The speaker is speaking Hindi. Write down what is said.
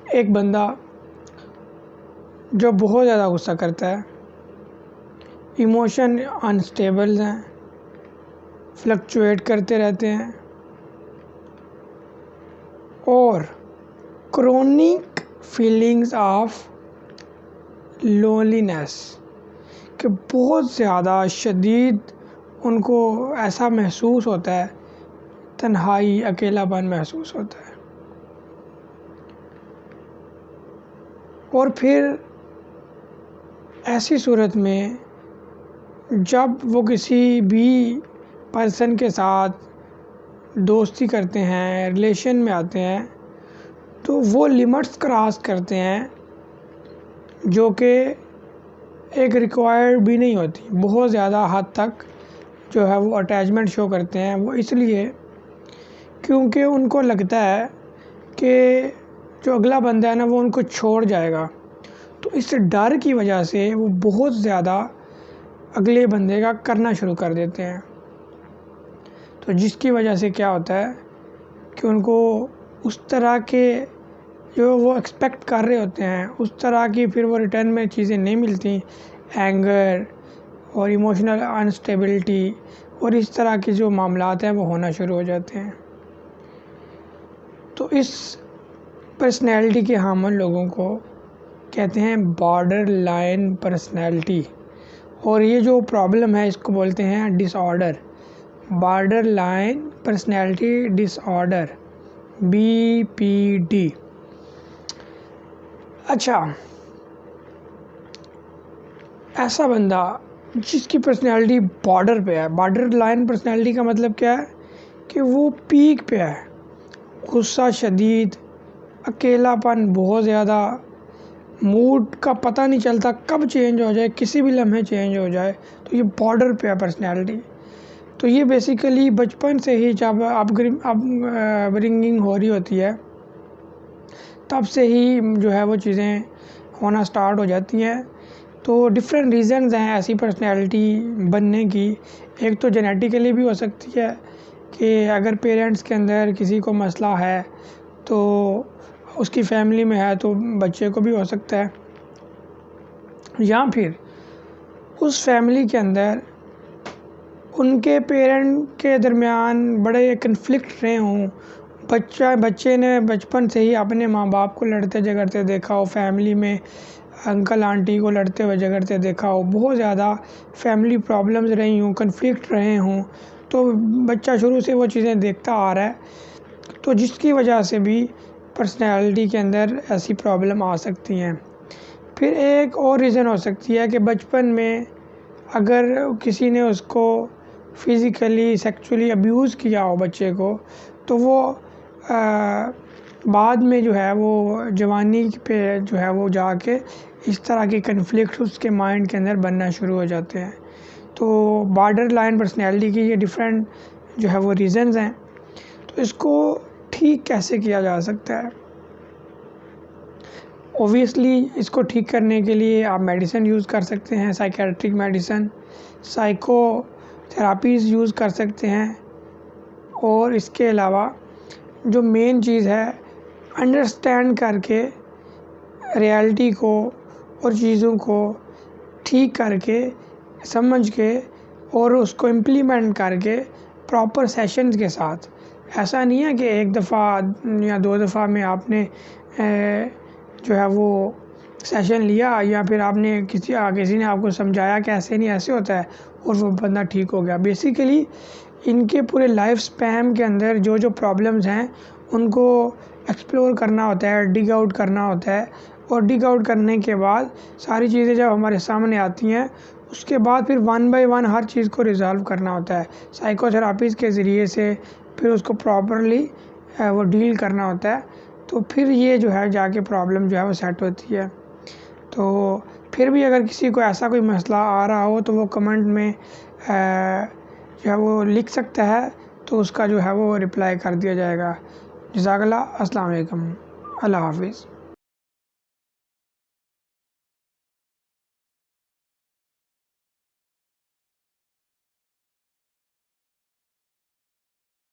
एक बंदा जो बहुत ज़्यादा गुस्सा करता है, इमोशन अनस्टेबल हैं, फ्लक्चुएट करते रहते हैं और क्रोनिक फीलिंग्स ऑफ लोनलीनेस कि बहुत ज़्यादा शदीद उनको ऐसा महसूस होता है, तन्हाई अकेलापन महसूस होता है। और फिर ऐसी सूरत में जब वो किसी भी पर्सन के साथ दोस्ती करते हैं, रिलेशन में आते हैं, तो वो लिमिट्स क्रॉस करते हैं जो कि एक रिक्वायर्ड भी नहीं होती। बहुत ज़्यादा हद तक जो है वो अटैचमेंट शो करते हैं। वो इसलिए क्योंकि उनको लगता है कि जो अगला बंदा है ना वो उनको छोड़ जाएगा। तो इस डर की वजह से वो बहुत ज़्यादा अगले बंदे का करना शुरू कर देते हैं। तो जिसकी वजह से क्या होता है कि उनको उस तरह के जो वो एक्सपेक्ट कर रहे होते हैं उस तरह की फिर वो रिटर्न में चीज़ें नहीं मिलती। एंगर और इमोशनल अनस्टेबिलिटी और इस तरह के जो मामलात हैं वो होना शुरू हो जाते हैं। तो इस पर्सनैलिटी के हामिल लोगों को कहते हैं बॉर्डर लाइन पर्सनैलिटी। और ये जो प्रॉब्लम है इसको बोलते हैं disorder, border line personality disorder, BPD। अच्छा, ऐसा बंदा जिसकी पर्सनैलिटी बॉर्डर पे है, बॉर्डर लाइन पर्सनैलिटी का मतलब क्या है कि वो पीक पे है, गुस्सा शदीद, अकेलापन बहुत ज़्यादा, मूड का पता नहीं चलता कब चेंज हो जाए, किसी भी लम्हे चेंज हो जाए। तो ये बॉर्डर पे है पर्सनैलिटी। तो ये बेसिकली बचपन से ही जब अपब्रिंगिंग हो रही होती है तब से ही जो है वो चीज़ें होना स्टार्ट हो जाती हैं। तो डिफरेंट रीज़न्स हैं ऐसी पर्सनैलिटी बनने की। एक तो जेनेटिकली भी हो सकती है कि अगर पेरेंट्स के अंदर किसी को मसला है तो उसकी फैमिली में है तो बच्चे को भी हो सकता है, या फिर उस फैमिली के अंदर उनके पेरेंट के दरमियान बड़े कन्फ्लिक्ट रहे हों, बच्चे ने बचपन से ही अपने माँ बाप को लड़ते झगड़ते देखा हो, फैमिली में अंकल आंटी को लड़ते हुए झगड़ते देखा हो, बहुत ज़्यादा फैमिली प्रॉब्लम्स रही हों, कन्फ्लिक्ट रहे हों, तो बच्चा शुरू से वो चीज़ें देखता आ रहा है। तो जिसकी वजह से भी पर्सनैलिटी के अंदर ऐसी प्रॉब्लम आ सकती हैं। फिर एक और रीज़न हो सकती है कि बचपन में अगर किसी ने उसको फिज़िकली सेक्सुअली अब्यूज़ किया हो बच्चे को, तो वो बाद में जो है वो जवानी पे जो है वो जाके इस तरह के कन्फ्लिक्ट उसके माइंड के अंदर बनना शुरू हो जाते हैं। तो बॉर्डर लाइन पर्सनैलिटी की ये डिफरेंट जो है वो रीज़न्स हैं। तो इसको ठीक कैसे किया जा सकता है? ओबियसली इसको ठीक करने के लिए आप मेडिसिन यूज़ कर सकते हैं, साइकेट्रिक मेडिसिन, साइकोथेरापीज़ यूज़ कर सकते हैं। और इसके अलावा जो मेन चीज़ है, अंडरस्टैंड करके रियलिटी को और चीज़ों को ठीक करके समझ के और उसको इम्प्लीमेंट करके प्रॉपर सेशंस के साथ। ऐसा नहीं है कि एक दफ़ा या 2 दफ़ा में आपने जो है वो सेशन लिया या फिर आपने किसी ने आपको समझाया कि ऐसे नहीं ऐसे होता है और वो बंदा ठीक हो गया। बेसिकली इनके पूरे लाइफ स्पैन के अंदर जो जो प्रॉब्लम्स हैं उनको एक्सप्लोर करना होता है, डिग आउट करना होता है। और डिग आउट करने के बाद सारी चीज़ें जब हमारे सामने आती हैं उसके बाद फिर 1 बाय 1 हर चीज़ को रिज़ॉल्व करना होता है साइकोथेरापीज़ के ज़रिए से। फिर उसको प्रॉपरली वो डील करना होता है, तो फिर ये जो है जाके प्रॉब्लम जो है वो सेट होती है। तो फिर भी अगर किसी को ऐसा कोई मसला आ रहा हो तो वो कमेंट में जो है वो लिख सकता है, तो उसका जो है वो रिप्लाई कर दिया जाएगा। जज़ाकल्लाह, अस्सलाम वालेकुम, अल्लाह हाफ़िज़।